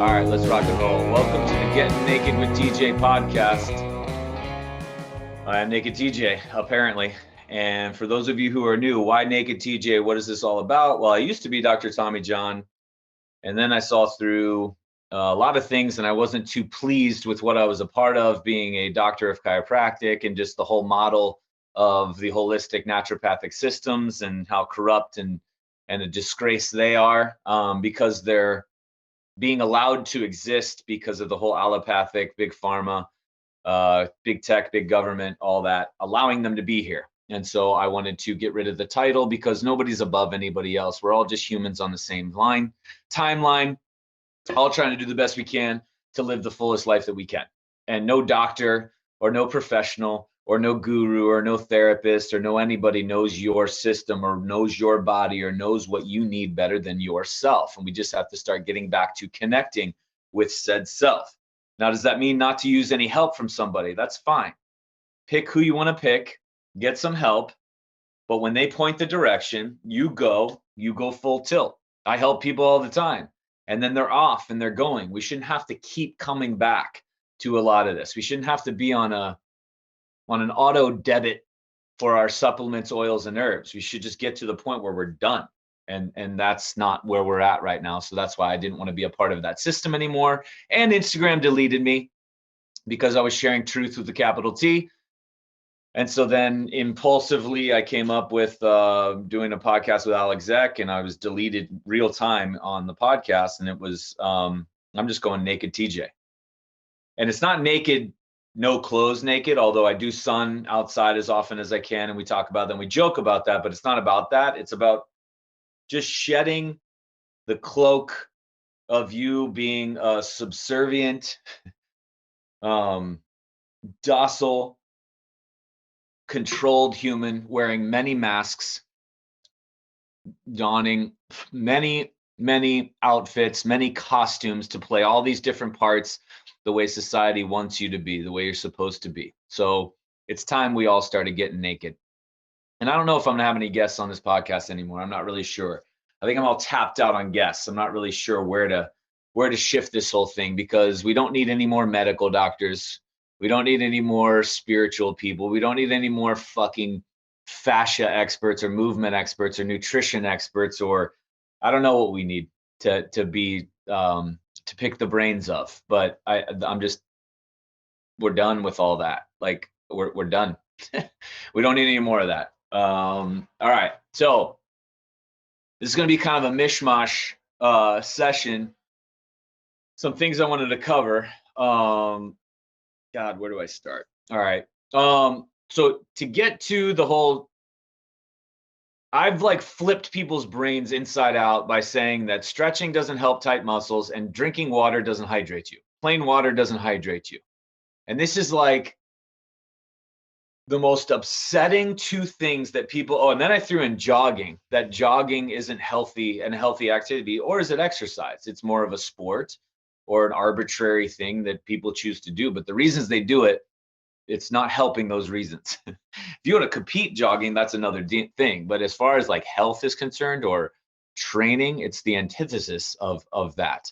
All right, let's rock and roll. Welcome to the Getting Naked with TJ podcast. I am Naked TJ, apparently. And for those of you who are new, why Naked TJ? What is this all about? Well, I used to be Dr. Tommy John, and then I saw through a lot of things, and I wasn't too pleased with what I was a part of, being a doctor of chiropractic and just the whole model of the holistic naturopathic systems and how corrupt and a disgrace they are, because they're being allowed to exist because of the whole allopathic, big pharma, big tech, big government, all that, allowing them to be here. And so I wanted to get rid of the title because nobody's above anybody else. We're all just humans on the same timeline, all trying to do the best we can to live the fullest life that we can. And no doctor or no professional or no guru or no therapist or no anybody knows your system or knows your body or knows what you need better than yourself. And we just have to start getting back to connecting with said self. Now, does that mean not to use any help from somebody? That's fine. Pick who you want to pick, get some help. But when they point the direction, you go full tilt. I help people all the time. And then they're off and they're going. We shouldn't have to keep coming back to a lot of this. We shouldn't have to be on an auto debit for our supplements, oils, and herbs. We should just get to the point where we're done. And that's not where we're at right now. So that's why I didn't want to be a part of that system anymore. And Instagram deleted me because I was sharing truth with a capital T. And so then impulsively, I came up with doing a podcast with Alex Zek, and I was deleted real time on the podcast. And it was, I'm just going Naked TJ. And it's not naked, no clothes naked, although I do sun outside as often as I can. And we talk about that, and we joke about that, but it's not about that. It's about just shedding the cloak of you being a subservient, docile, controlled human wearing many masks, donning many outfits, many costumes to play all these different parts the way society wants you to be, the way you're supposed to be. So it's time we all started getting naked. And I don't know if I'm gonna have any guests on this podcast anymore. I'm not really sure. I think I'm all tapped out on guests. I'm not really sure where to shift this whole thing, because we don't need any more medical doctors. We don't need any more spiritual people. We don't need any more fucking fascia experts or movement experts or nutrition experts, or I don't know what we need to be to pick the brains of. But we're done with all that. Like we're done. We don't need any more of that. All right. So this is going to be kind of a mishmash session. Some things I wanted to cover. God, where do I start? All right. So to get to the whole, I've like flipped people's brains inside out by saying that stretching doesn't help tight muscles and drinking water doesn't hydrate you. Plain water doesn't hydrate you. And this is like the most upsetting two things that people, and then I threw in jogging, that jogging isn't healthy and a healthy activity, or is it exercise? It's more of a sport or an arbitrary thing that people choose to do. But the reasons they do it, it's not helping those reasons. If you want to compete jogging, that's another thing. But as far as like health is concerned or training, it's the antithesis of that.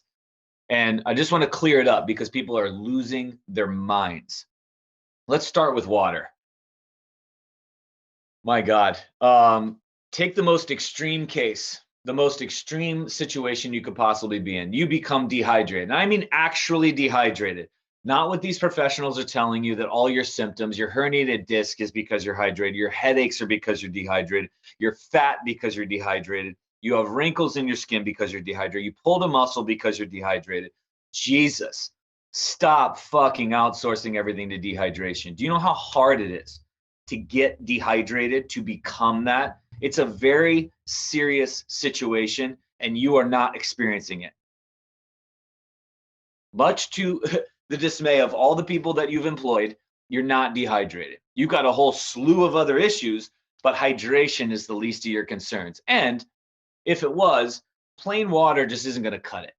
And I just want to clear it up because people are losing their minds. Let's start with water. My God. Take the most extreme case, the most extreme situation you could possibly be in. You become dehydrated. And I mean actually dehydrated. Not what these professionals are telling you, that all your symptoms, your herniated disc is because you're hydrated, your headaches are because you're dehydrated, you're fat because you're dehydrated, you have wrinkles in your skin because you're dehydrated, you pulled a muscle because you're dehydrated. Jesus, stop fucking outsourcing everything to dehydration. Do you know how hard it is to get dehydrated, to become that? It's a very serious situation, and you are not experiencing it. Much to the dismay of all the people that you've employed, you're not dehydrated. You've got a whole slew of other issues, but hydration is the least of your concerns. And if it was, plain water just isn't going to cut it.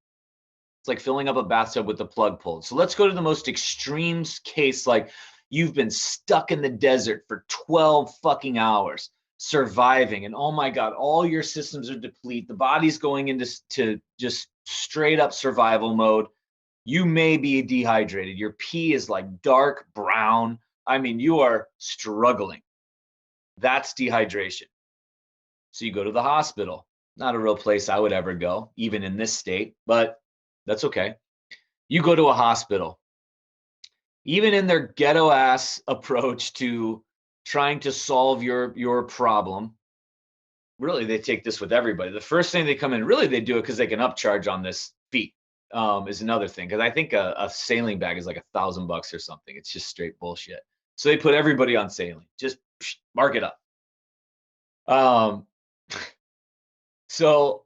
It's like filling up a bathtub with the plug pulled. So let's go to the most extreme case, like you've been stuck in the desert for 12 fucking hours, surviving, and oh my God, all your systems are depleted. The body's going into just straight up survival mode. you may be dehydrated. Your pee is like dark brown. I mean, you are struggling. That's dehydration. So you go to the hospital. Not a real place I would ever go, even in this state, but that's okay. You go to a hospital. Even in their ghetto ass approach to trying to solve your problem, really, they take this with everybody. The first thing they come in, really, they do it because they can upcharge on this fee. Is another thing, because I think a saline bag is like $1,000 or something. It's just straight bullshit. So they put everybody on saline. Just mark it up. So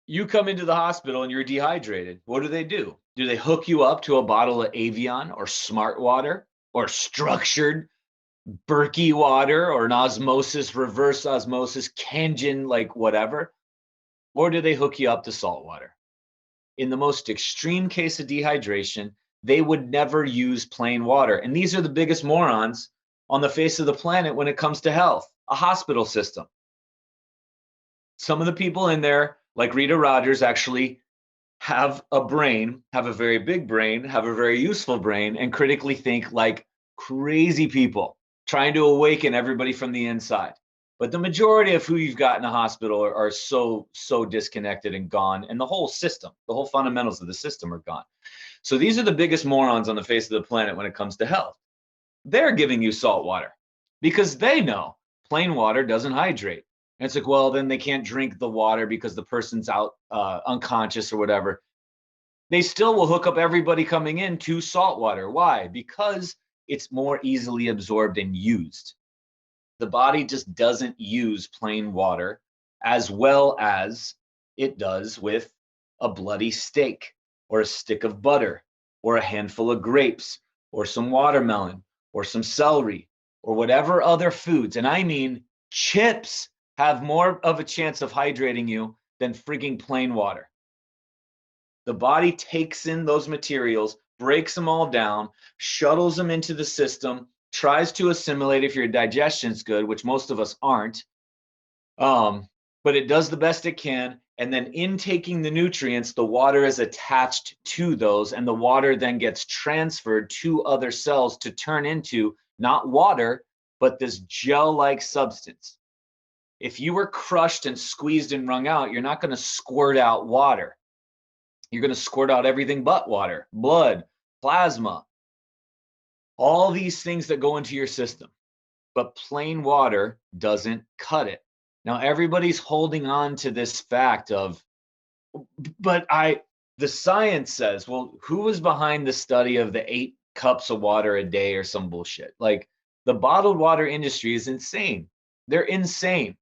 you come into the hospital and you're dehydrated. What do? Do they hook you up to a bottle of Avion or Smart Water or structured Berkey water or an osmosis, reverse osmosis, Kangen, like whatever? Or do they hook you up to salt water? In the most extreme case of dehydration, they would never use plain water. And these are the biggest morons on the face of the planet when it comes to health, a hospital system. Some of the people in there, like Rita Rogers, actually have a brain, have a very big brain, have a very useful brain, and critically think like crazy people, trying to awaken everybody from the inside. But the majority of who you've got in a hospital are so disconnected and gone. And the whole system, the whole fundamentals of the system are gone. So these are the biggest morons on the face of the planet when it comes to health. They're giving you salt water because they know plain water doesn't hydrate. And it's like, well, then they can't drink the water because the person's out unconscious or whatever. They still will hook up everybody coming in to salt water. Why? Because it's more easily absorbed and used. The body just doesn't use plain water as well as it does with a bloody steak or a stick of butter or a handful of grapes or some watermelon or some celery or whatever other foods. And I mean, chips have more of a chance of hydrating you than freaking plain water. The body takes in those materials, breaks them all down, shuttles them into the system, tries to assimilate if your digestion's good, which most of us aren't. But it does the best it can. And then in taking the nutrients, the water is attached to those, and the water then gets transferred to other cells to turn into not water, but this gel-like substance. If you were crushed and squeezed and wrung out, you're not going to squirt out water. You're going to squirt out everything but water, blood, plasma, all these things that go into your system. But plain water doesn't cut it. Now, everybody's holding on to this fact of, the science says, well, who was behind the study of the 8 cups of water a day or some bullshit? Like, the bottled water industry is insane. They're insane.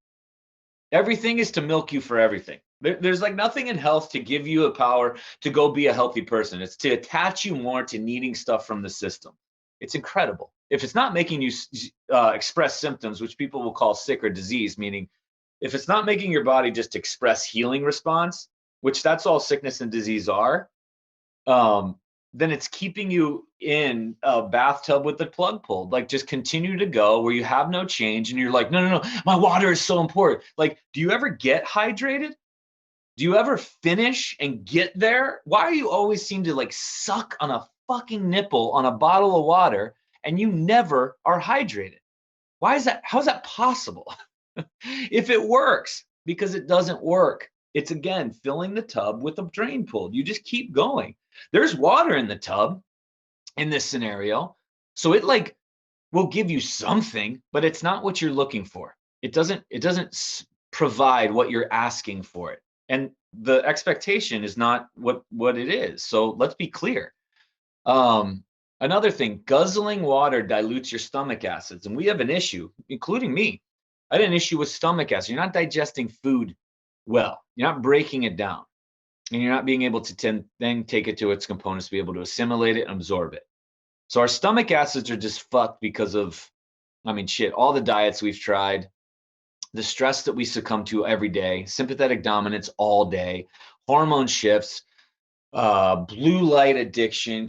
Everything is to milk you for everything. There's like nothing in health to give you a power to go be a healthy person. It's to attach you more to needing stuff from the system. It's incredible. If it's not making you express symptoms, which people will call sick or disease, meaning if it's not making your body just express healing response, which that's all sickness and disease are, then it's keeping you in a bathtub with the plug pulled. Like, just continue to go where you have no change. And you're like, no, my water is so important. Like, do you ever get hydrated? Do you ever finish and get there? Why do you always seem to like suck on a fucking nipple on a bottle of water and you never are hydrated? Why is that? How is that possible? If it works, because it doesn't work. It's, again, filling the tub with a drain pulled. You just keep going. There's water in the tub in this scenario. So it like will give you something, but it's not what you're looking for. It doesn't provide what you're asking for it. And the expectation is not what it is. So let's be clear. Another thing, guzzling water dilutes your stomach acids. And we have an issue, including me. I had an issue with stomach acid. You're not digesting food well. You're not breaking it down. And you're not being able to then take it to its components to be able to assimilate it and absorb it. So our stomach acids are just fucked because of, all the diets we've tried, the stress that we succumb to every day, sympathetic dominance all day, hormone shifts, blue light addiction,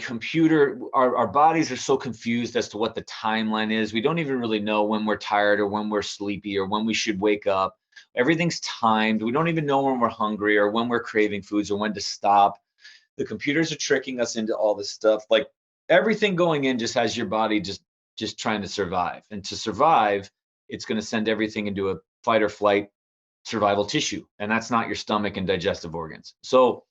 our bodies are so confused as to what the timeline is. We don't even really know when we're tired or when we're sleepy or when we should wake up. Everything's timed. We don't even know when we're hungry or when we're craving foods or when to stop. The computers are tricking us into all this stuff. Like everything going in just has your body just trying to survive. And to survive, it's going to send everything into a fight or flight survival tissue. And that's not your stomach and digestive organs. So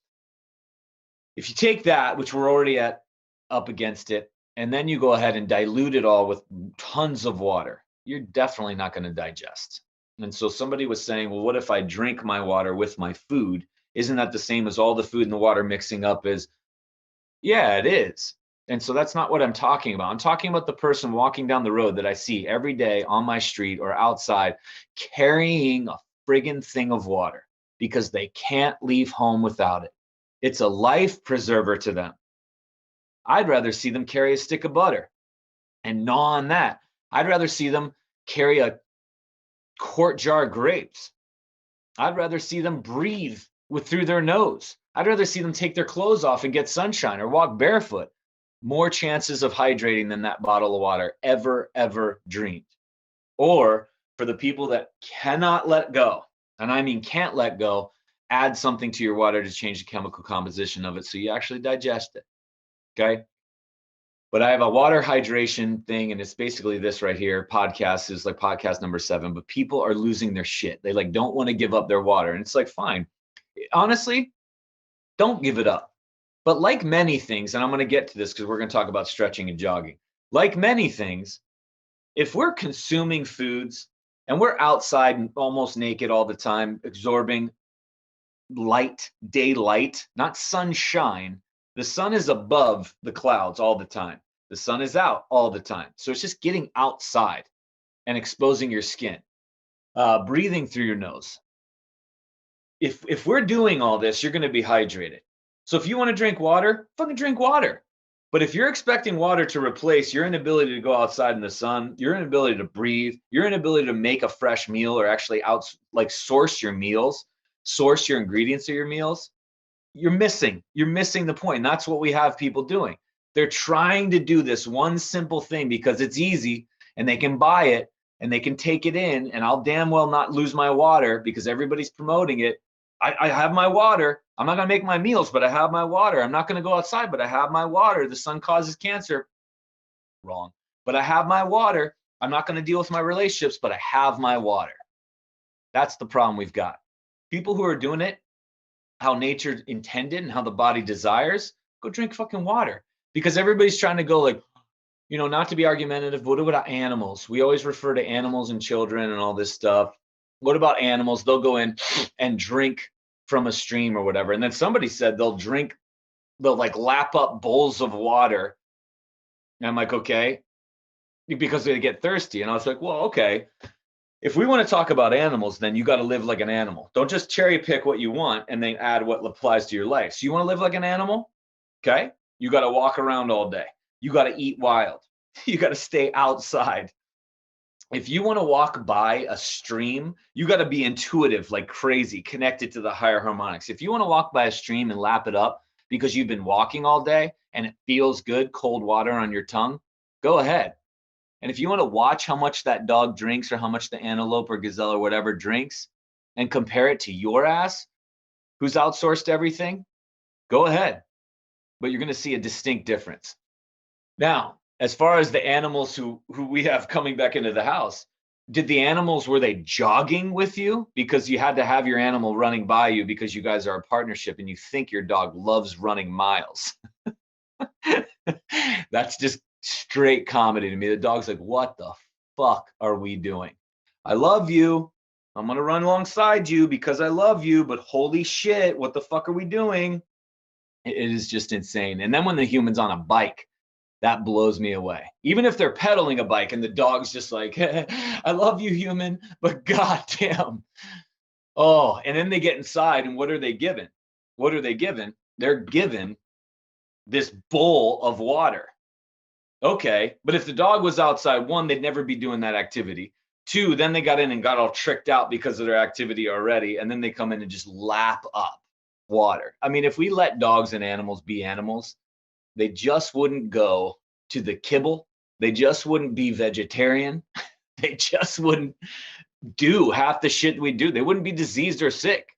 if you take that, which we're already up against it, and then you go ahead and dilute it all with tons of water, you're definitely not going to digest. And so somebody was saying, well, what if I drink my water with my food? Isn't that the same as all the food and the water mixing up? Yeah, it is. And so that's not what I'm talking about. I'm talking about the person walking down the road that I see every day on my street or outside carrying a friggin' thing of water because they can't leave home without it. It's a life preserver to them. I'd rather see them carry a stick of butter and gnaw on that. I'd rather see them carry a quart jar of grapes. I'd rather see them breathe through their nose. I'd rather see them take their clothes off and get sunshine or walk barefoot. More chances of hydrating than that bottle of water ever dreamed. Or for the people that cannot let go, and I mean can't let go, add something to your water to change the chemical composition of it so you actually digest it. Okay. But I have a water hydration thing, and it's basically this right here. Podcast is like podcast number 7, but people are losing their shit. They like don't want to give up their water. And it's like, fine. Honestly, don't give it up. But like many things, and I'm going to get to this because we're going to talk about stretching and jogging. Like many things, if we're consuming foods and we're outside and almost naked all the time, absorbing light, daylight, not sunshine. The sun is above the clouds all the time. The sun is out all the time. So it's just getting outside and exposing your skin, breathing through your nose. If we're doing all this, you're going to be hydrated. So if you want to drink water, fucking drink water. But if you're expecting water to replace your inability to go outside in the sun, your inability to breathe, your inability to make a fresh meal or actually source your meals, source your ingredients of your meals, you're missing the point. And that's what we have people doing. They're trying to do this one simple thing because it's easy and they can buy it and they can take it in, and I'll damn well not lose my water because everybody's promoting it. I have my water. I'm not going to make my meals, but I have my water. I'm not going to go outside, but I have my water. The sun causes cancer. Wrong. But I have my water. I'm not going to deal with my relationships, but I have my water. That's the problem we've got. People who are doing it how nature intended and how the body desires, go drink fucking water. Because everybody's trying to go like, not to be argumentative, but what about animals? We always refer to animals and children and all this stuff. What about animals? They'll go in and drink from a stream or whatever. And then somebody said they'll like lap up bowls of water. And I'm like, okay, because they get thirsty. And I was like, well, okay. If we want to talk about animals, then you got to live like an animal. Don't just cherry pick what you want and then add what applies to your life. So you want to live like an animal? Okay. You got to walk around all day. You got to eat wild. You got to stay outside. If you want to walk by a stream, you got to be intuitive like crazy, connected to the higher harmonics. If you want to walk by a stream and lap it up because you've been walking all day and it feels good, cold water on your tongue, go ahead. And if you want to watch how much that dog drinks or how much the antelope or gazelle or whatever drinks and compare it to your ass, who's outsourced everything, go ahead. But you're going to see a distinct difference. Now, as far as the animals who we have coming back into the house, were they jogging with you? Because you had to have your animal running by you because you guys are a partnership and you think your dog loves running miles. That's just straight comedy to me. The dog's like, what the fuck are we doing? I love you. I'm going to run alongside you because I love you, but holy shit, what the fuck are we doing? It is just insane. And then when the human's on a bike, that blows me away. Even if they're pedaling a bike and the dog's just like, I love you, human, but goddamn. Oh, and then they get inside and what are they given? They're given this bowl of water. Okay, but if the dog was outside, 1, they'd never be doing that activity. 2, then they got in and got all tricked out because of their activity already, and then they come in and just lap up water. I mean, if we let dogs and animals be animals, they just wouldn't go to the kibble. They just wouldn't be vegetarian. They just wouldn't do half the shit we do. They wouldn't be diseased or sick.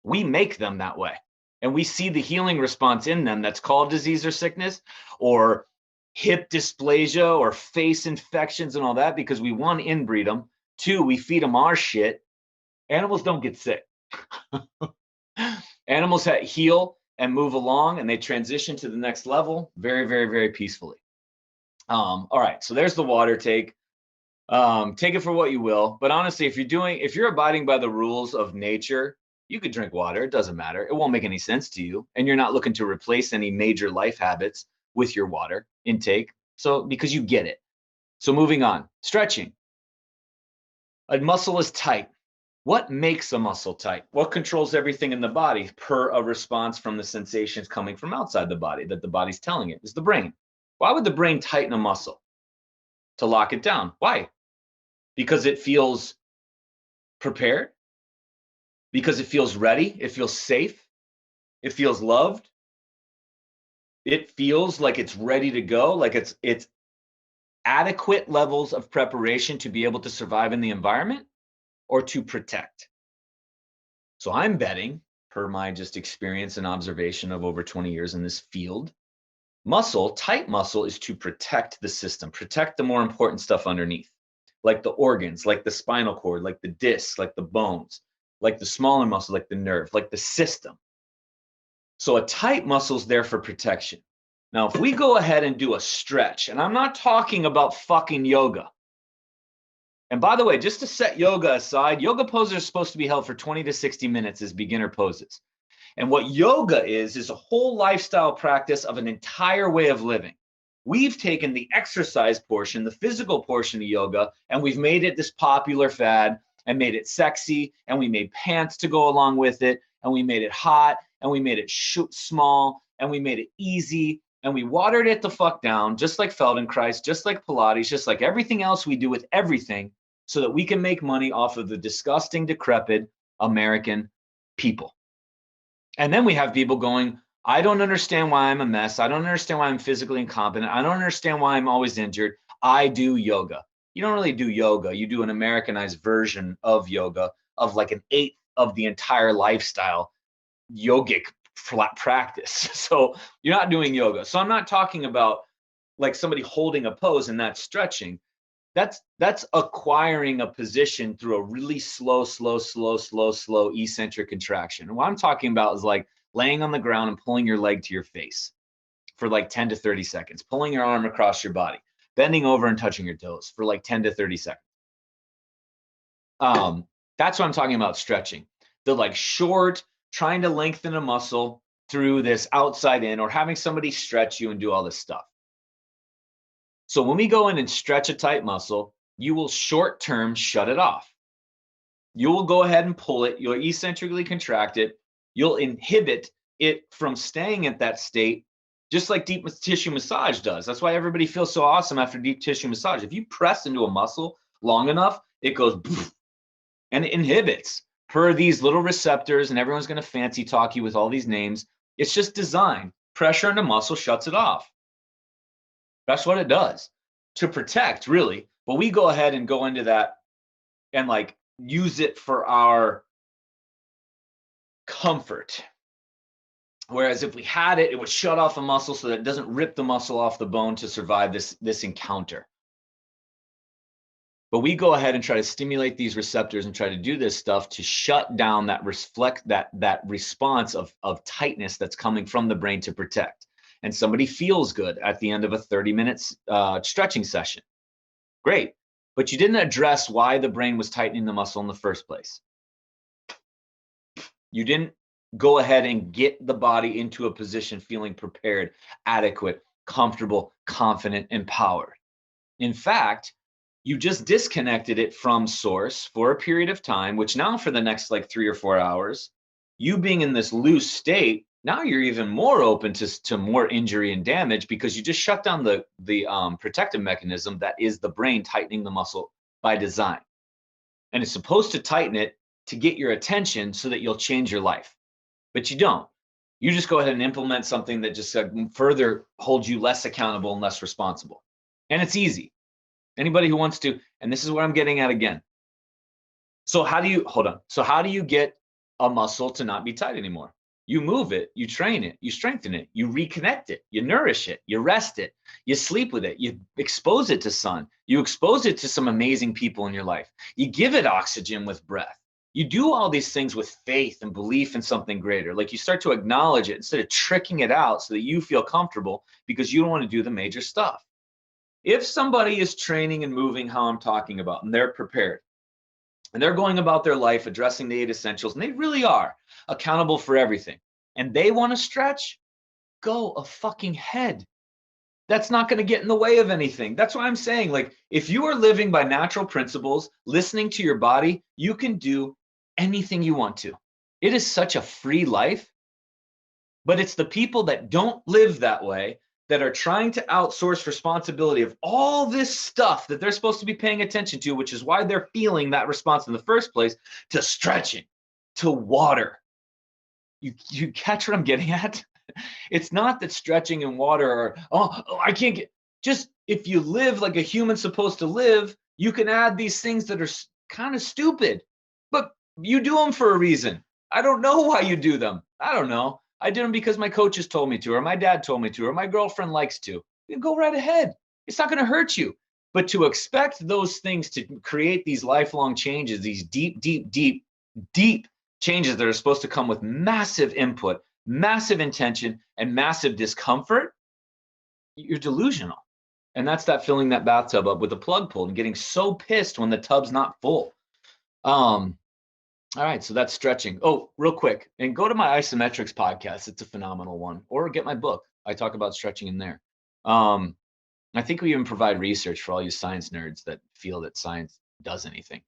We make them that way. And we see the healing response in them that's called disease or sickness or hip dysplasia or face infections and all that, because we, one, inbreed them. Two, we feed them our shit. Animals don't get sick. Animals heal and move along, and they transition to the next level very, very, very peacefully. All right, so there's the water take. Take it for what you will, but honestly, if you're abiding by the rules of nature, you could drink water. It doesn't matter. It won't make any sense to you, and you're not looking to replace any major life habits with your water intake. So because you get it. So moving on, stretching. A muscle is tight. What makes a muscle tight? What controls everything in the body per a response from the sensations coming from outside the body that the body's telling it? Is the brain. Why would the brain tighten a muscle? To lock it down. Why? Because it feels prepared, because it feels ready, it feels safe, it feels loved, it feels like it's ready to go, like it's adequate levels of preparation to be able to survive in the environment or to protect. So I'm betting, per my just experience and observation of over 20 years in this field, tight muscle is to protect the system, protect the more important stuff underneath, like the organs, like the spinal cord, like the discs, like the bones, like the smaller muscle, like the nerve, like the system. So a tight muscle is there for protection. Now, if we go ahead and do a stretch, and I'm not talking about fucking yoga. And by the way, just to set yoga aside, yoga poses are supposed to be held for 20 to 60 minutes as beginner poses. And what yoga is a whole lifestyle practice of an entire way of living. We've taken the exercise portion, the physical portion of yoga, and we've made it this popular fad and made it sexy, and we made pants to go along with it, and we made it hot, and we made it small, and we made it easy, and we watered it the fuck down, just like Feldenkrais, just like Pilates, just like everything else we do with everything, so that we can make money off of the disgusting, decrepit American people. And then we have people going, I don't understand why I'm a mess. I don't understand why I'm physically incompetent. I don't understand why I'm always injured. I do yoga. You don't really do yoga. You do an Americanized version of yoga of like an eighth of the entire lifestyle yogic practice. So you're not doing yoga. So I'm not talking about like somebody holding a pose and that's stretching. That's acquiring a position through a really slow eccentric contraction. And what I'm talking about is like laying on the ground and pulling your leg to your face for like 10 to 30 seconds, pulling your arm across your body, bending over and touching your toes for like 10 to 30 seconds. That's what I'm talking about stretching. The like short, trying to lengthen a muscle through this outside in, or having somebody stretch you and do all this stuff. So when we go in and stretch a tight muscle, you will short term shut it off. You will go ahead and pull it. You'll eccentrically contract it. You'll inhibit it from staying at that state, just like deep tissue massage does. That's why everybody feels so awesome after deep tissue massage. If you press into a muscle long enough, it goes and it inhibits per these little receptors, and everyone's going to fancy talk you with all these names. It's just design. Pressure in the muscle shuts it off. That's what it does to protect, really. But we go ahead and go into that and like use it for our comfort. Whereas if we had it, it would shut off a muscle so that it doesn't rip the muscle off the bone to survive this encounter. But we go ahead and try to stimulate these receptors and try to do this stuff to shut down that response of tightness that's coming from the brain to protect. And somebody feels good at the end of a 30-minute stretching session. Great. But you didn't address why the brain was tightening the muscle in the first place. You didn't go ahead and get the body into a position feeling prepared, adequate, comfortable, confident, empowered. In fact, you just disconnected it from source for a period of time, which now for the next like 3 or 4 hours, you being in this loose state, now you're even more open to more injury and damage because you just shut down the protective mechanism that is the brain tightening the muscle by design. And it's supposed to tighten it to get your attention so that you'll change your life. But you don't. You just go ahead and implement something that just further holds you less accountable and less responsible. And it's easy. Anybody who wants to, and this is what I'm getting at again. So how do you get a muscle to not be tight anymore? You move it, you train it, you strengthen it, you reconnect it, you nourish it, you rest it, you sleep with it, you expose it to sun, you expose it to some amazing people in your life, you give it oxygen with breath. You do all these things with faith and belief in something greater. Like you start to acknowledge it instead of tricking it out so that you feel comfortable because you don't want to do the major stuff. If somebody is training and moving how I'm talking about, and they're prepared, and they're going about their life addressing the 8 essentials, and they really are accountable for everything, and they want to stretch, go a fucking head. That's not going to get in the way of anything. That's why I'm saying, like, if you are living by natural principles, listening to your body, you can do anything you want to. It is such a free life, but it's the people that don't live that way that are trying to outsource responsibility of all this stuff that they're supposed to be paying attention to, which is why they're feeling that response in the first place, to stretching, to water. You catch what I'm getting at? It's not that stretching and water are, I can't get, just if you live like a human's supposed to live, you can add these things that are kind of stupid, but you do them for a reason. I don't know why you do them. I don't know. I did them because my coaches told me to, or my dad told me to, or my girlfriend likes to. You go right ahead. It's not going to hurt you. But to expect those things to create these lifelong changes, these deep, deep, deep, deep changes that are supposed to come with massive input, massive intention, and massive discomfort, you're delusional. And that's that filling that bathtub up with a plug pulled and getting so pissed when the tub's not full. All right, so that's stretching. Oh, real quick, and go to my Isometrics podcast. It's a phenomenal one. Or get my book. I talk about stretching in there. I think we even provide research for all you science nerds that feel that science does anything.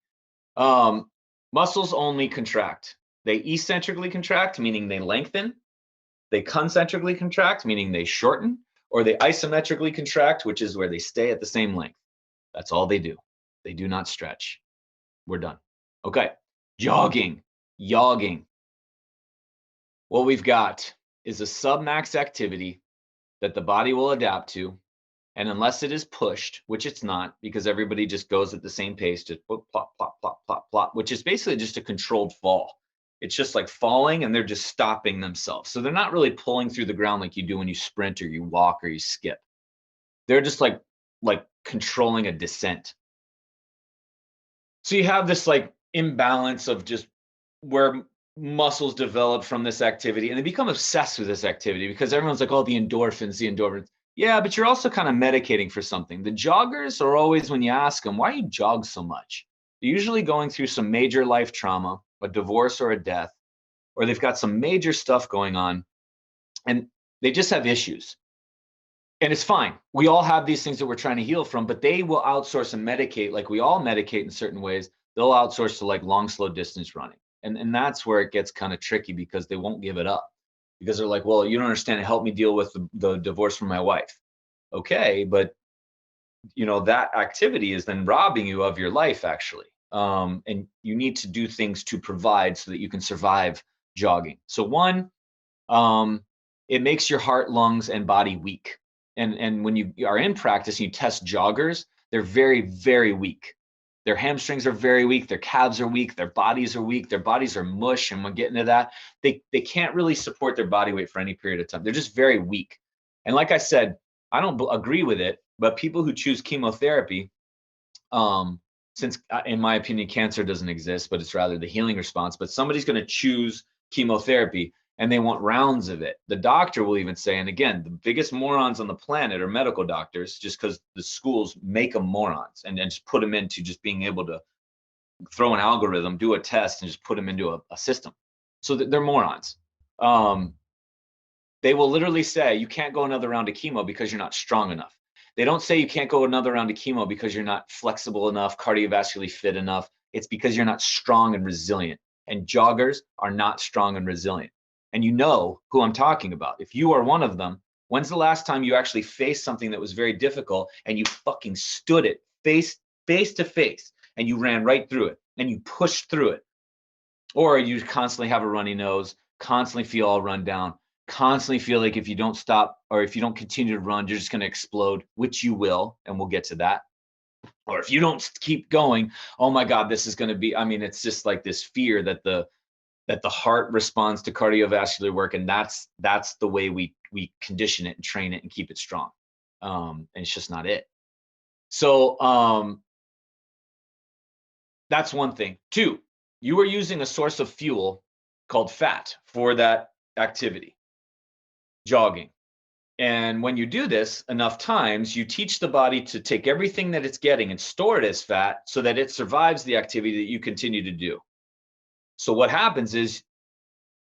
Muscles only contract. They eccentrically contract, meaning they lengthen. They concentrically contract, meaning they shorten. Or they isometrically contract, which is where they stay at the same length. That's all they do. They do not stretch. We're done. Okay. Jogging, yogging. What we've got is a submax activity that the body will adapt to. And unless it is pushed, which it's not, because everybody just goes at the same pace, just plop, plop, plop, plop, plop, which is basically just a controlled fall. It's just like falling and they're just stopping themselves. So they're not really pulling through the ground like you do when you sprint or you walk or you skip. They're just like controlling a descent. So you have this like imbalance of just where muscles develop from this activity, and they become obsessed with this activity because everyone's like, oh, the endorphins. Yeah, but you're also kind of medicating for something. The joggers are always, when you ask them, why do you jog so much? They're usually going through some major life trauma, a divorce or a death, or they've got some major stuff going on and they just have issues. And it's fine. We all have these things that we're trying to heal from, but they will outsource and medicate like we all medicate in certain ways. They'll outsource to like long, slow distance running. And that's where it gets kind of tricky because they won't give it up because they're like, well, you don't understand. It helped me deal with the divorce from my wife. Okay, but you know, that activity is then robbing you of your life actually. And you need to do things to provide so that you can survive jogging. So one, it makes your heart, lungs, and body weak. And when you are in practice, you test joggers, they're very, very weak. Their hamstrings are very weak. Their calves are weak. Their bodies are weak. Their bodies are mush. And we'll get into that. They can't really support their body weight for any period of time. They're just very weak. And like I said, I don't agree with it, but people who choose chemotherapy, since in my opinion, cancer doesn't exist, but it's rather the healing response, but somebody's going to choose chemotherapy and they want rounds of it. The doctor will even say, and again, the biggest morons on the planet are medical doctors, just because the schools make them morons and just put them into just being able to throw an algorithm, do a test, and just put them into a system. So they're morons. They will literally say, you can't go another round of chemo because you're not strong enough. They don't say you can't go another round of chemo because you're not flexible enough, cardiovascularly fit enough. It's because you're not strong and resilient. And joggers are not strong and resilient. And you know who I'm talking about. If you are one of them, when's the last time you actually faced something that was very difficult and you fucking stood it face to face and you ran right through it and you pushed through it? Or you constantly have a runny nose, constantly feel all run down, constantly feel like if you don't stop or if you don't continue to run, you're just going to explode, which you will, and we'll get to that. Or if you don't keep going, oh my God, this is going to be, I mean, it's just like this fear that the that the heart responds to cardiovascular work, and that's the way we condition it and train it and keep it strong. And it's just not it. So that's one thing. Two, you are using a source of fuel called fat for that activity, jogging. And when you do this enough times, you teach the body to take everything that it's getting and store it as fat so that it survives the activity that you continue to do. So what happens is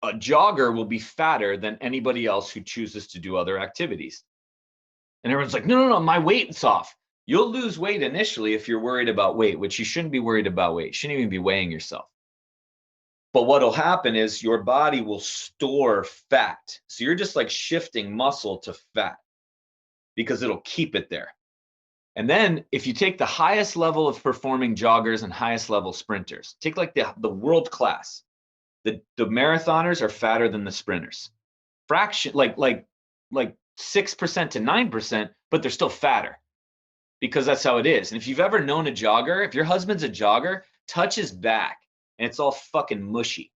a jogger will be fatter than anybody else who chooses to do other activities. And everyone's like, no, my weight's off. You'll lose weight initially if you're worried about weight, which you shouldn't be worried about weight. You shouldn't even be weighing yourself. But what'll happen is your body will store fat. So you're just like shifting muscle to fat because it'll keep it there. And then if you take the highest level of performing joggers and highest level sprinters, take like the world class, the marathoners are fatter than the sprinters. Fraction, like 6% to 9%, but they're still fatter because that's how it is. And if you've ever known a jogger, if your husband's a jogger, touch his back and it's all fucking mushy.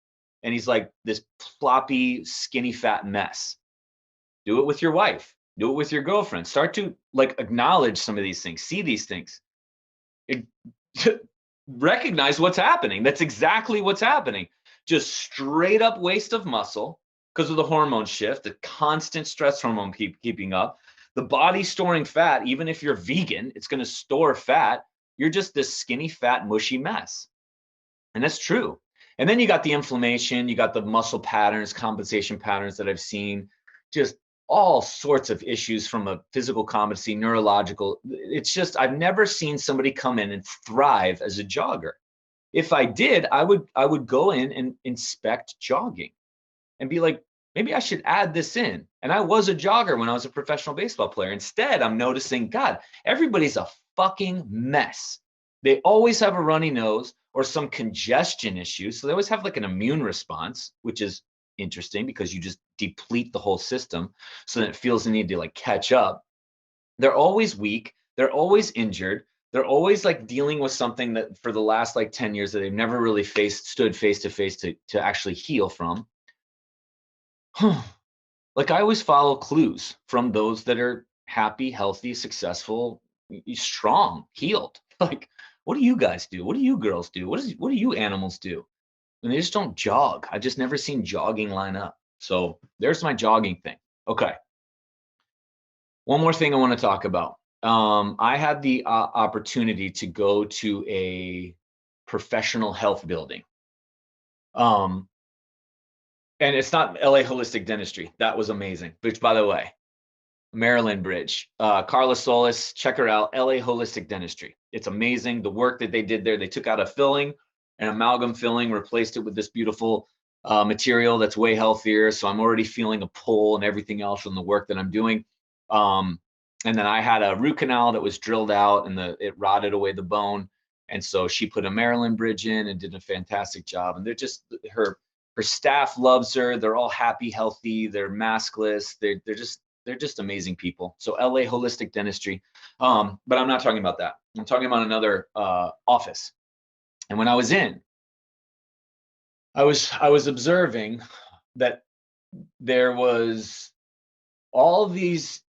And he's like this ploppy, skinny, fat mess. Do it with your wife. Do it with your girlfriend. Start to like acknowledge some of these things, see these things. Recognize what's happening. That's exactly what's happening. Just straight up waste of muscle because of the hormone shift, the constant stress hormone keeping up. The body storing fat, even if you're vegan, it's going to store fat. You're just this skinny, fat, mushy mess. And that's true. And then you got the inflammation, you got the muscle patterns, compensation patterns that I've seen, just all sorts of issues from a physical competency, neurological. It's just, I've never seen somebody come in and thrive as a jogger. If I did, I would go in and inspect jogging and be like, maybe I should add this in. And I was a jogger when I was a professional baseball player. Instead, I'm noticing, God, everybody's a fucking mess. They always have a runny nose or some congestion issue. So they always have like an immune response, which is interesting because you just deplete the whole system so that it feels the need to like catch up. They're always weak. They're always injured. They're always like dealing with something that for the last like 10 years that they've never really stood face to face to actually heal from. Like I always follow clues from those that are happy, healthy, successful, strong, healed. Like, what do you guys do? What do you girls do? What do you animals do? And they just don't jog. I've just never seen jogging line up. So there's my jogging thing. Okay. One more thing I want to talk about. I had the opportunity to go to a professional health building. And it's not LA Holistic Dentistry. That was amazing. Which, by the way, Maryland Bridge, Carla Solis, check her out, LA Holistic Dentistry. It's amazing. The work that they did there, they took out a filling, an amalgam filling, replaced it with this beautiful material that's way healthier. So I'm already feeling a pull and everything else from the work that I'm doing. And then I had a root canal that was drilled out and it rotted away the bone. And so she put a Maryland Bridge in and did a fantastic job. And they're just, her staff loves her. They're all happy, healthy. They're maskless. They're just amazing people. So LA Holistic Dentistry. But I'm not talking about that. I'm talking about another office. And when I was in, I was observing that there was all these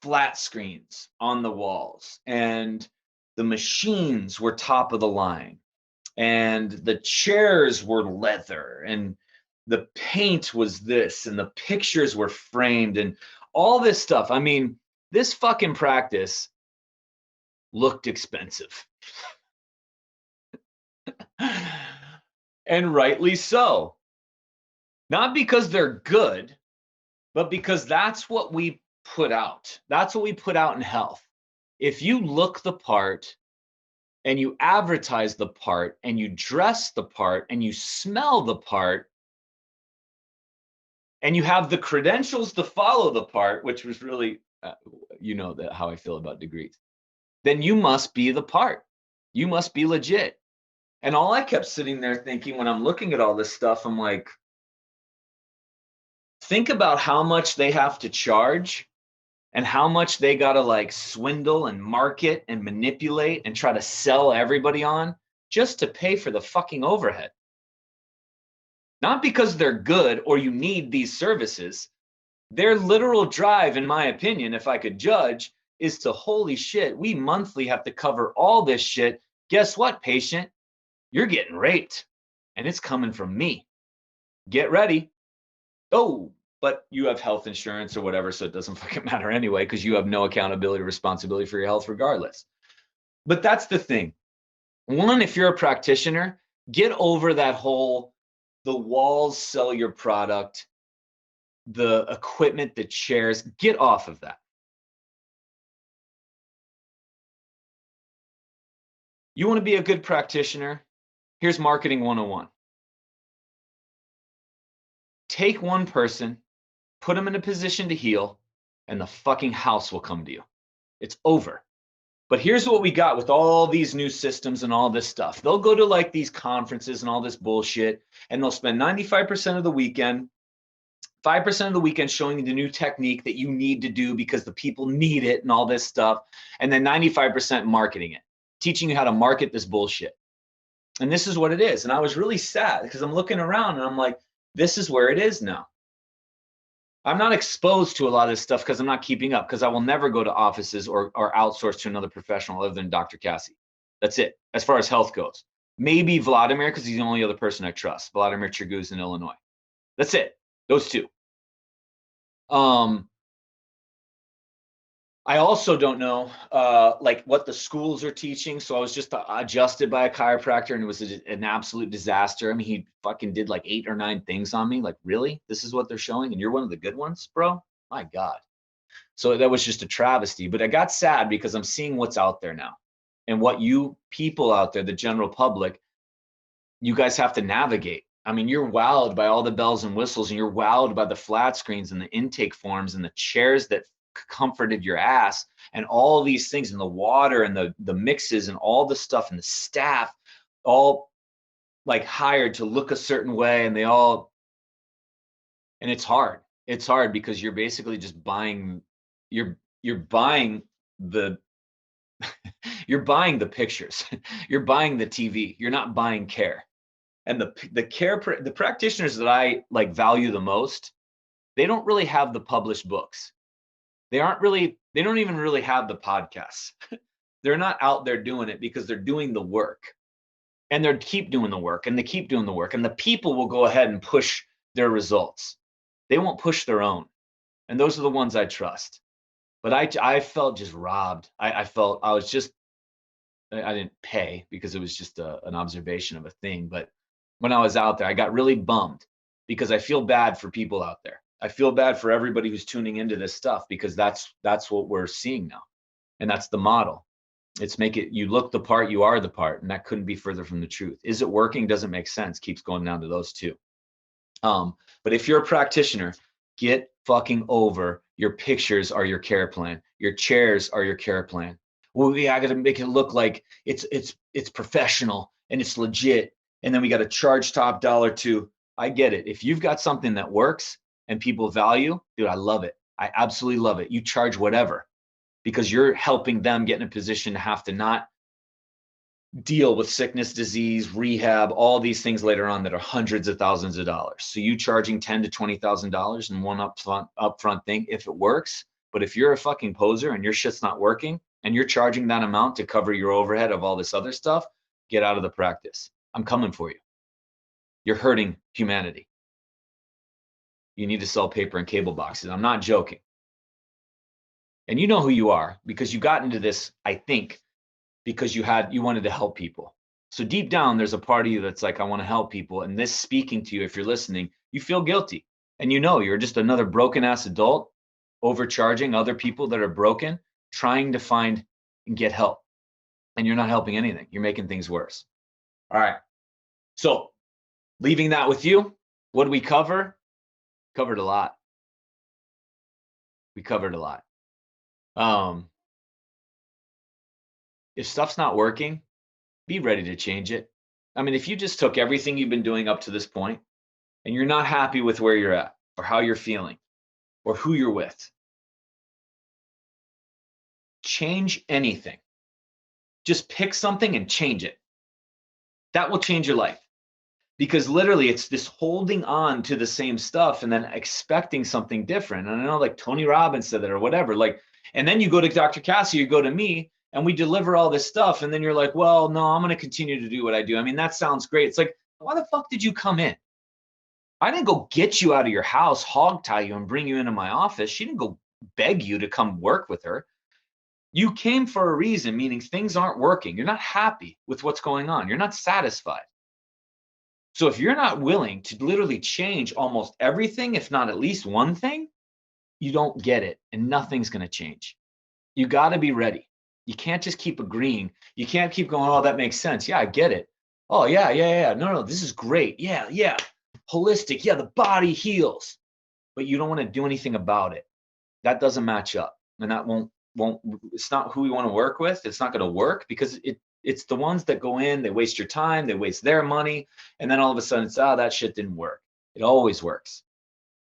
flat screens on the walls, and the machines were top of the line, and the chairs were leather, and the paint was this, and the pictures were framed, and all this stuff. I mean, this fucking practice looked expensive. And rightly so. Not because they're good, but because that's what we put out. That's what we put out in health. If you look the part and you advertise the part and you dress the part and you smell the part and you have the credentials to follow the part, which was really, how I feel about degrees, then you must be the part. You must be legit. And all I kept sitting there thinking when I'm looking at all this stuff, I'm like, think about how much they have to charge and how much they got to like swindle and market and manipulate and try to sell everybody on just to pay for the fucking overhead. not because they're good or you need these services. Their literal drive, in my opinion, if I could judge, is to, holy shit, we monthly have to cover all this shit. Guess what, patient? You're getting raped, and it's coming from me. Get ready. Oh, but you have health insurance or whatever, so it doesn't fucking matter anyway, because you have no accountability, responsibility for your health regardless. But that's the thing. One, if you're a practitioner, get over that whole, the walls sell your product, the equipment, the chairs, get off of that. You want to be a good practitioner? Here's marketing 101. Take one person, put them in a position to heal, and the fucking house will come to you. It's over. But here's what we got with all these new systems and all this stuff. They'll go to like these conferences and all this bullshit, and they'll spend 95% of the weekend, 5% of the weekend showing you the new technique that you need to do because the people need it and all this stuff. And then 95% marketing it, teaching you how to market this bullshit. And this is what it is. And I was really sad because I'm looking around and I'm like, this is where it is now. I'm not exposed to a lot of this stuff because I'm not keeping up, because I will never go to offices or outsource to another professional other than Dr. Cassie. That's it, as far as health goes. Maybe Vladimir, because he's the only other person I trust. Vladimir Chiguz in Illinois. That's it. Those two. I also don't know like what the schools are teaching. So I was just adjusted by a chiropractor, and it was an absolute disaster. I mean, he fucking did like 8 or 9 things on me. Like, really? This is what they're showing? And you're one of the good ones, bro? My God. So that was just a travesty. But I got sad because I'm seeing what's out there now, and what you people out there, the general public, you guys have to navigate. I mean, you're wowed by all the bells and whistles, and you're wowed by the flat screens and the intake forms and the chairs that comforted your ass and all these things, and the water and the mixes and all the stuff, and the staff all like hired to look a certain way, and and it's hard. It's hard because you're basically just buying, you're buying the you're buying the pictures, you're buying the TV, you're not buying care. And the practitioners that I like value the most, they don't really have the published books. They don't even really have the podcasts. They're not out there doing it because they're doing the work, and they keep doing the work, and they keep doing the work, and the people will go ahead and push their results. They won't push their own. And those are the ones I trust. But I felt just robbed. I felt I didn't pay because it was just an observation of a thing. But when I was out there, I got really bummed because I feel bad for people out there. I feel bad for everybody who's tuning into this stuff, because that's what we're seeing now. And that's the model. It's make it, you look the part, you are the part. And that couldn't be further from the truth. Is it working? Doesn't make sense. Keeps going down to those two. But if you're a practitioner, get fucking over your pictures are your care plan. Your chairs are your care plan. Well, yeah, I got to make it look like it's professional and it's legit. And then we got to charge top dollar to, I get it. If you've got something that works and people value, dude, I love it. I absolutely love it. You charge whatever, because you're helping them get in a position to have to not deal with sickness, disease, rehab, all these things later on that are hundreds of thousands of dollars. So you charging $10,000 to $20,000 in one upfront thing, if it works. But if you're a fucking poser and your shit's not working and you're charging that amount to cover your overhead of all this other stuff, get out of the practice. I'm coming for you. You're hurting humanity. You need to sell paper and cable boxes. I'm not joking. And you know who you are, because you got into this, I think, because you wanted to help people. So deep down, there's a part of you that's like, I want to help people. And this speaking to you, if you're listening, you feel guilty. And you know, you're just another broken ass adult overcharging other people that are broken, trying to find and get help. And you're not helping anything. You're making things worse. All right. So leaving that with you, what did we cover? Covered a lot. We covered a lot. If stuff's not working, be ready to change it. I mean, if you just took everything you've been doing up to this point and you're not happy with where you're at or how you're feeling or who you're with, change anything. Just pick something and change it. That will change your life. Because literally it's this holding on to the same stuff and then expecting something different. And I know like Tony Robbins said that or whatever, like, and then you go to Dr. Cassie, you go to me, and we deliver all this stuff. And then you're like, well, no, I'm going to continue to do what I do. I mean, that sounds great. It's like, why the fuck did you come in? I didn't go get you out of your house, hog tie you and bring you into my office. She didn't go beg you to come work with her. You came for a reason, meaning things aren't working. You're not happy with what's going on. You're not satisfied. So if you're not willing to literally change almost everything, if not at least one thing, you don't get it and nothing's going to change. You got to be ready. You can't just keep agreeing. You can't keep going, oh, that makes sense. Yeah, I get it. Oh, yeah. No, this is great. Yeah. Holistic. Yeah, the body heals. But you don't want to do anything about it. That doesn't match up. And that won't, it's not who we want to work with. It's not going to work because it's the ones that go in, they waste your time, they waste their money. And then all of a sudden it's, that shit didn't work. It always works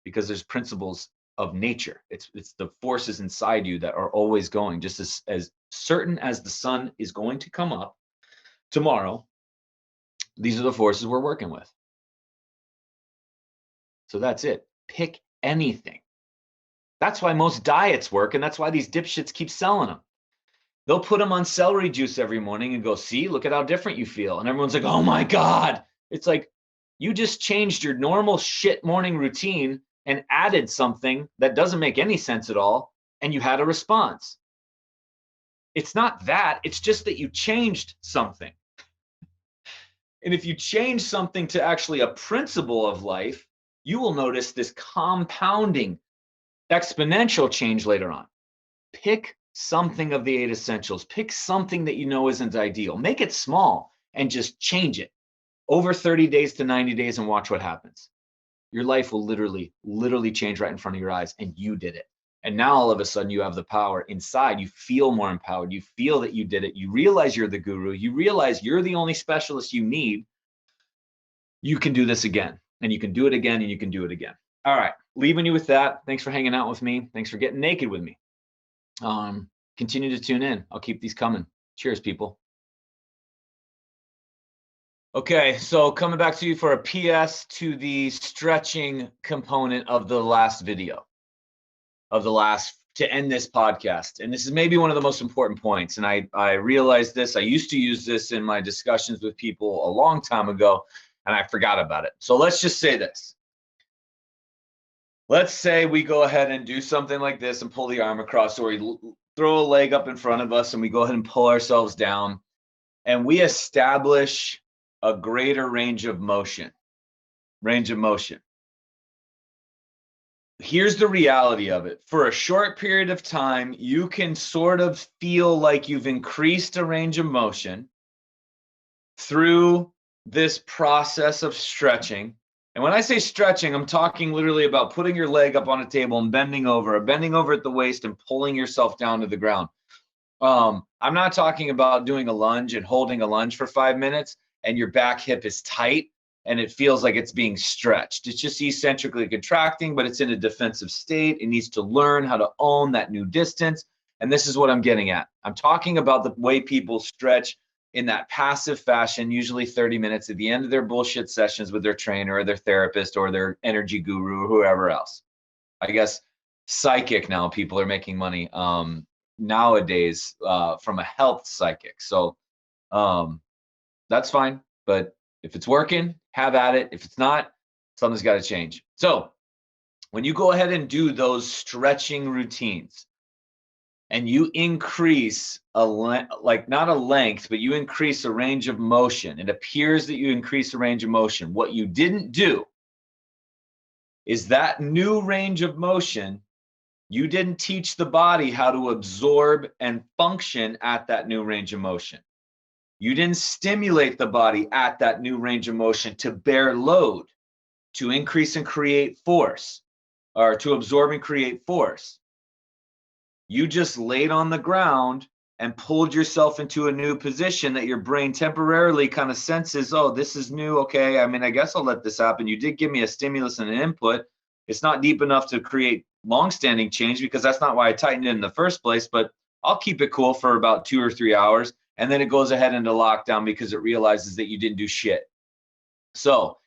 because there's principles of nature. It's the forces inside you that are always going, just as certain as the sun is going to come up tomorrow. These are the forces we're working with. So that's it. Pick anything. That's why most diets work. And that's why these dipshits keep selling them. They'll put them on celery juice every morning and go, see, look at how different you feel. And everyone's like, oh my God. It's like, you just changed your normal shit morning routine and added something that doesn't make any sense at all. And you had a response. It's not that, it's just that you changed something. And if you change something to actually a principle of life, you will notice this compounding exponential change later on. Pick something of the 8 essentials. Pick something that you know isn't ideal. Make it small and just change it over 30 days to 90 days and watch what happens. Your life will literally change right in front of your eyes, and you did it. And now all of a sudden you have the power inside. You feel more empowered. You feel that you did it. You realize you're the guru. You realize you're the only specialist you need. You can do this again, and you can do it again, and you can do it again. All right, leaving you with that. Thanks for hanging out with me. Thanks for getting naked with me. Continue to tune in. I'll keep these coming. Cheers, people. Okay, so coming back to you for a PS to the stretching component of the last video, to end this podcast. And this is maybe one of the most important points. And I realized this. I used to use this in my discussions with people a long time ago, and I forgot about it. So let's just say this. Let's say we go ahead and do something like this and pull the arm across, or we throw a leg up in front of us and we go ahead and pull ourselves down, and we establish a greater range of motion. Here's the reality of it. For a short period of time, you can sort of feel like you've increased a range of motion through this process of stretching. And when I say stretching, I'm talking literally about putting your leg up on a table and bending over at the waist and pulling yourself down to the ground. I'm not talking about doing a lunge and holding a lunge for 5 minutes and your back hip is tight and it feels like it's being stretched. It's just eccentrically contracting, but it's in a defensive state. It needs to learn how to own that new distance. And this is what I'm getting at. I'm talking about the way people stretch in that passive fashion, usually 30 minutes at the end of their bullshit sessions with their trainer or their therapist or their energy guru or whoever else. I guess psychic now, people are making money nowadays from a health psychic. So that's fine. But if it's working, have at it. If it's not, something's got to change. So when you go ahead and do those stretching routines, and you increase not a length, but you increase a range of motion. It appears that you increase a range of motion. What you didn't do is that new range of motion, you didn't teach the body how to absorb and function at that new range of motion. You didn't stimulate the body at that new range of motion to bear load, to increase and create force, or to absorb and create force. You just laid on the ground and pulled yourself into a new position that your brain temporarily kind of senses, oh, this is new. Okay, I mean, I guess I'll let this happen. You did give me a stimulus and an input. It's not deep enough to create long-standing change because that's not why I tightened it in the first place, but I'll keep it cool for about 2 or 3 hours. And then it goes ahead into lockdown because it realizes that you didn't do shit. So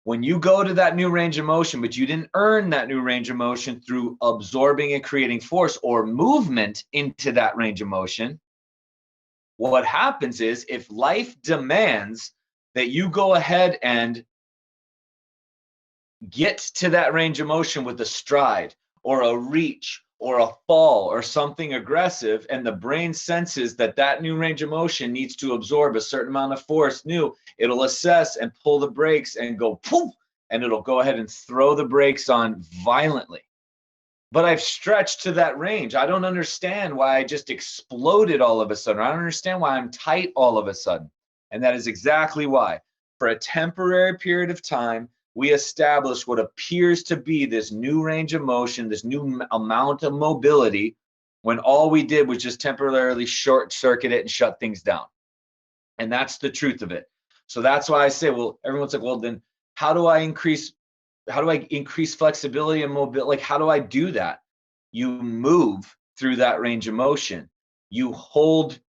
when you go to that new range of motion, but you didn't earn that new range of motion through absorbing and creating force or movement into that range of motion, what happens is if life demands that you go ahead and get to that range of motion with a stride or a reach or a fall or something aggressive, and the brain senses that that new range of motion needs to absorb a certain amount of force new, it'll assess and pull the brakes and go poof, and it'll go ahead and throw the brakes on violently. But I've stretched to that range. I don't understand why I just exploded all of a sudden. I don't understand why I'm tight all of a sudden. And that is exactly why. For a temporary period of time, we establish what appears to be this new range of motion, this new amount of mobility, when all we did was just temporarily short circuit it and shut things down. And that's the truth of it. So that's why I say, well, everyone's like, well, then how do I increase flexibility and mobility? Like, how do I do that? You move through that range of motion. You hold.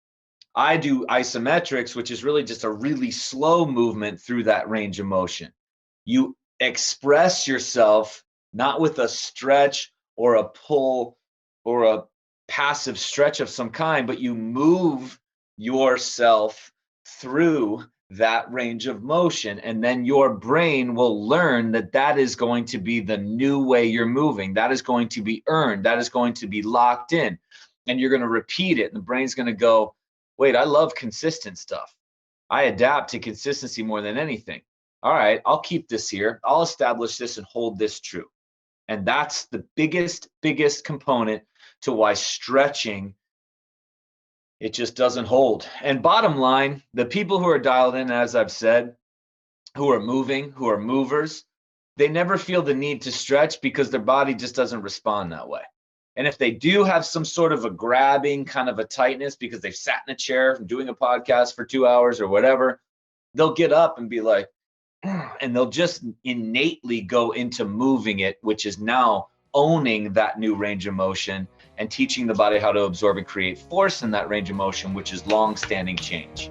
I do isometrics, which is really just a really slow movement through that range of motion. You express yourself not with a stretch or a pull or a passive stretch of some kind, but you move yourself through that range of motion, and then your brain will learn that that is going to be the new way you're moving. That is going to be earned. That is going to be locked in, and you're going to repeat it, and the brain's going to go, wait, I love consistent stuff. I adapt to consistency more than anything. All right, I'll keep this here. I'll establish this and hold this true. And that's the biggest component to why stretching, it just doesn't hold. And bottom line, the people who are dialed in, as I've said, who are moving, who are movers, they never feel the need to stretch because their body just doesn't respond that way. And if they do have some sort of a grabbing kind of a tightness because they've sat in a chair doing a podcast for 2 hours or whatever, they'll get up and be like, and they'll just innately go into moving it, which is now owning that new range of motion and teaching the body how to absorb and create force in that range of motion, which is long-standing change.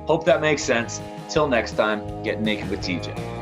Hope that makes sense. Till next time, get naked with TJ.